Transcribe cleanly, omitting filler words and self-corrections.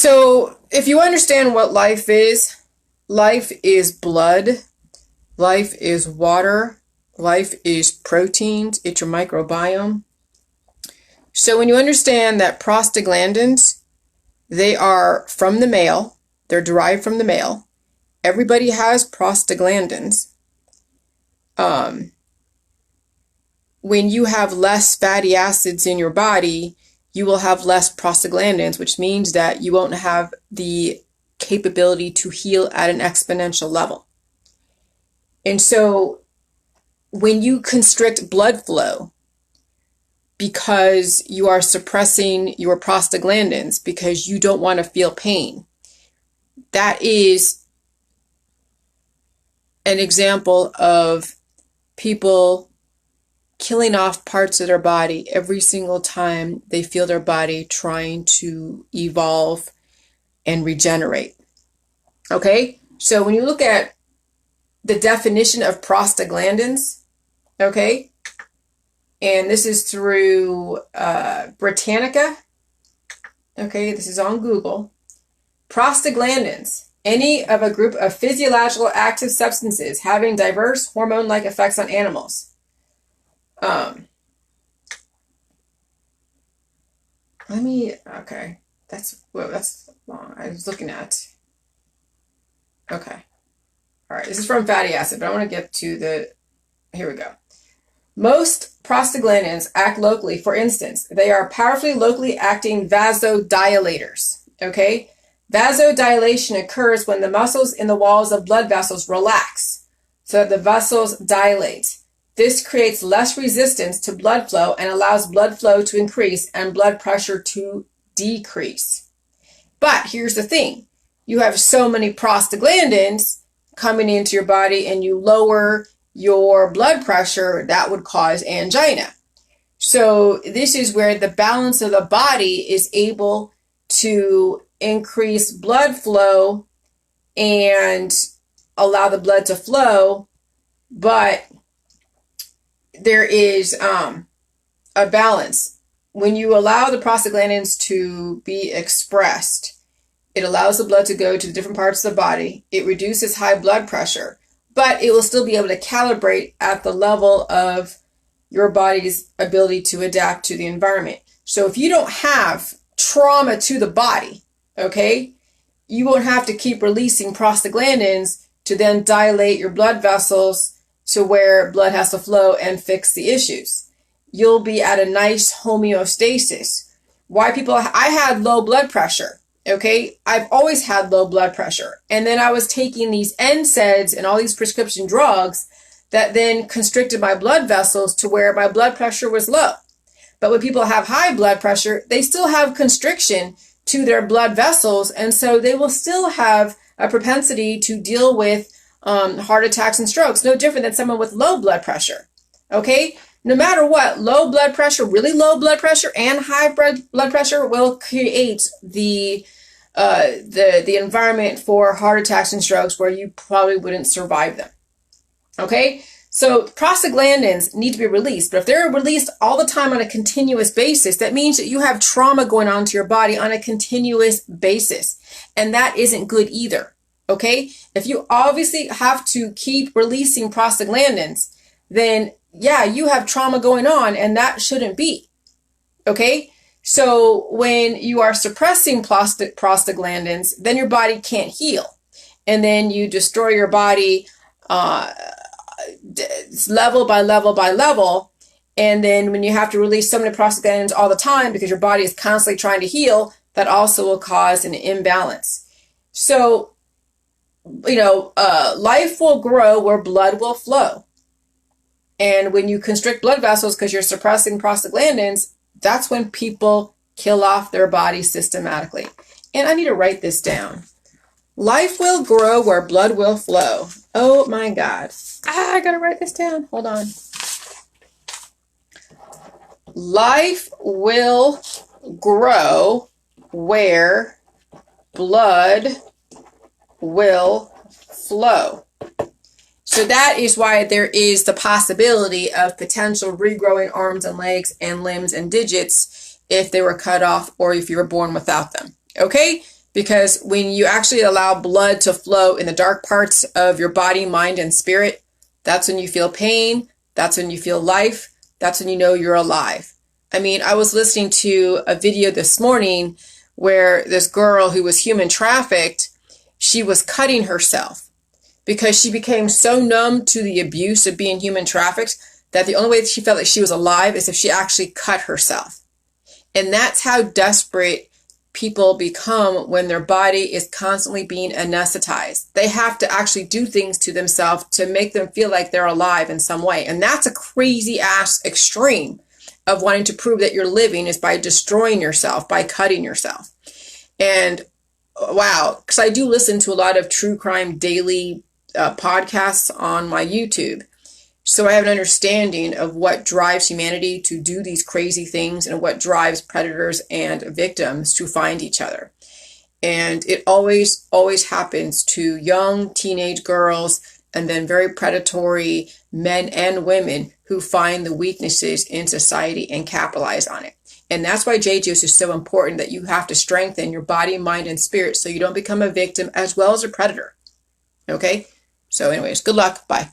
So if you understand what life is blood, life is water, life is proteins, it's your microbiome. So when you understand that prostaglandins, they are from the male, they're derived from the male. Everybody has prostaglandins. When you have less fatty acids in your body, you will have less prostaglandins, which means that you won't have the capability to heal at an exponential level. And so when you constrict blood flow because you are suppressing your prostaglandins because you don't want to feel pain, that is an example of people killing off parts of their body every single time they feel their body trying to evolve and regenerate. Okay? So when you look at the definition of prostaglandins, okay, and this is through Britannica, okay, this is on Google. Prostaglandins, any of a group of physiological active substances having diverse hormone-like effects on animals. Okay, that's long. I was looking at, okay. All right, this is from fatty acid, but I want to get to here we go. Most prostaglandins act locally. For instance, they are powerfully locally acting vasodilators, okay? Vasodilation occurs when the muscles in the walls of blood vessels relax so that the vessels dilate. This creates less resistance to blood flow and allows blood flow to increase and blood pressure to decrease. But here's the thing. You have so many prostaglandins coming into your body and you lower your blood pressure, that would cause angina. So this is where the balance of the body is able to increase blood flow and allow the blood to flow, but there is a balance. When you allow the prostaglandins to be expressed, it allows the blood to go to the different parts of the body. It reduces high blood pressure, but it will still be able to calibrate at the level of your body's ability to adapt to the environment. So if you don't have trauma to the body, okay, you won't have to keep releasing prostaglandins to then dilate your blood vessels to where blood has to flow and fix the issues. You'll be at a nice homeostasis. I had low blood pressure, okay? I've always had low blood pressure. And then I was taking these NSAIDs and all these prescription drugs that then constricted my blood vessels to where my blood pressure was low. But when people have high blood pressure, they still have constriction to their blood vessels. And so they will still have a propensity to deal with heart attacks and strokes, no different than someone with low blood pressure. Okay? No matter what, low blood pressure, really low blood pressure and high blood pressure will create the environment for heart attacks and strokes where you probably wouldn't survive them. Okay? So prostaglandins need to be released, but if they're released all the time on a continuous basis, that means that you have trauma going on to your body on a continuous basis. And that isn't good either. Okay? If you obviously have to keep releasing prostaglandins, then yeah, you have trauma going on and that shouldn't be. Okay? So when you are suppressing prostaglandins, then your body can't heal. And then you destroy your body level by level by level. And then when you have to release so many prostaglandins all the time because your body is constantly trying to heal, that also will cause an imbalance. So, life will grow where blood will flow. And when you constrict blood vessels because you're suppressing prostaglandins, that's when people kill off their body systematically. And I need to write this down. Life will grow where blood will flow. Oh my God. I gotta write this down. Hold on. Life will grow where blood will flow. So that is why there is the possibility of potential regrowing arms and legs and limbs and digits if they were cut off or if you were born without them. Okay? Because when you actually allow blood to flow in the dark parts of your body, mind, and spirit, that's when you feel pain. That's when you feel life. That's when you know you're alive. I mean, I was listening to a video this morning where this girl who was human trafficked, she was cutting herself because she became so numb to the abuse of being human trafficked that the only way that she felt like she was alive is if she actually cut herself. And that's how desperate people become when their body is constantly being anesthetized. They have to actually do things to themselves to make them feel like they're alive in some way. And that's a crazy ass extreme of wanting to prove that you're living, is by destroying yourself, by cutting yourself. And wow, because I do listen to a lot of true crime daily podcasts on my YouTube. So I have an understanding of what drives humanity to do these crazy things and what drives predators and victims to find each other. And it always, always happens to young teenage girls and then very predatory men and women who find the weaknesses in society and capitalize on it. And that's why J-Juice is so important, that you have to strengthen your body, mind, and spirit so you don't become a victim as well as a predator. Okay? So anyways, good luck. Bye.